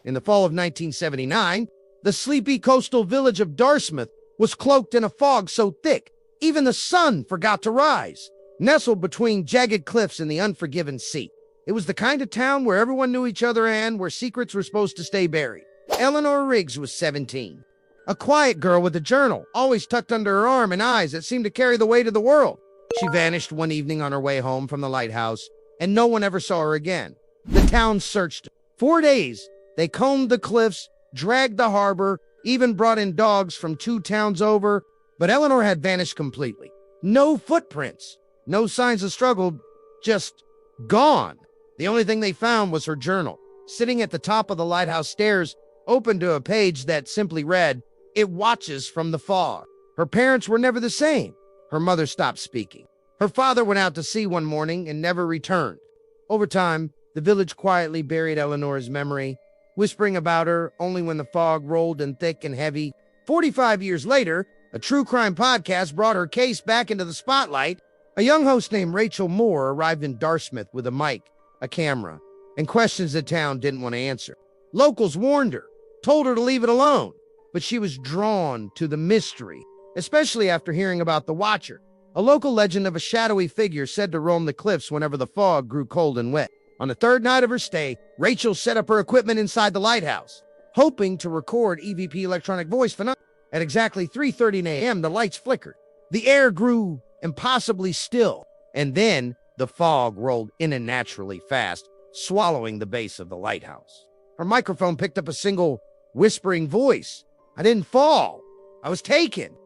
In the fall of 1979, the sleepy coastal village of Dartmouth was cloaked in a fog so thick, even the sun forgot to rise. Nestled between jagged cliffs and the unforgiven sea, it was the kind of town where everyone knew each other and where secrets were supposed to stay buried. Eleanor Riggs was 17. A quiet girl with a journal, always tucked under her arm and eyes that seemed to carry the weight of the world. She vanished one evening on her way home from the lighthouse, and no one ever saw her again. The town searched. 4 days, they combed the cliffs, dragged the harbor, even brought in dogs from 2 towns over, but Eleanor had vanished completely. No footprints, no signs of struggle, just gone. The only thing they found was her journal, sitting at the top of the lighthouse stairs, open to a page that simply read, "It watches from the fog." Her parents were never the same. Her mother stopped speaking. Her father went out to sea one morning and never returned. Over time, the village quietly buried Eleanor's memory, whispering about her only when the fog rolled in thick and heavy. 45 years later, a true crime podcast brought her case back into the spotlight. A young host named Rachel Moore arrived in Dartmouth with a mic, a camera, and questions the town didn't want to answer. Locals warned her, told her to leave it alone, but she was drawn to the mystery, especially after hearing about the Watcher, a local legend of a shadowy figure said to roam the cliffs whenever the fog grew cold and wet. On the 3rd night of her stay, Rachel set up her equipment inside the lighthouse, hoping to record EVP electronic voice phenomena. At exactly 3:30 a.m., the lights flickered. The air grew impossibly still, and then the fog rolled in unnaturally fast, swallowing the base of the lighthouse. Her microphone picked up a single whispering voice. "I didn't fall. I was taken."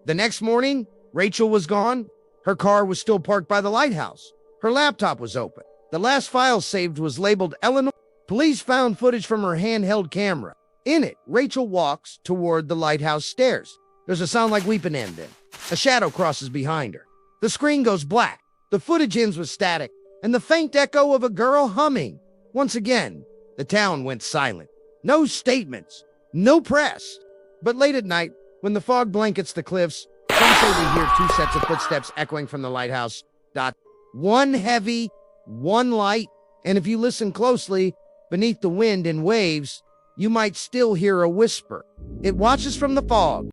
The next morning, Rachel was gone. Her car was still parked by the lighthouse. Her laptop was open. The last file saved was labeled Eleanor. Police found footage from her handheld camera. In it, Rachel walks toward the lighthouse stairs. There's a sound like weeping end then. A shadow crosses behind her. The screen goes black. The footage ends with static and the faint echo of a girl humming. Once again, the town went silent. No statements, no press. But late at night, when the fog blankets the cliffs, some say they hear 2 sets of footsteps echoing from the lighthouse. One heavy, one light, and if you listen closely, beneath the wind and waves, you might still hear a whisper. It watches from the fog,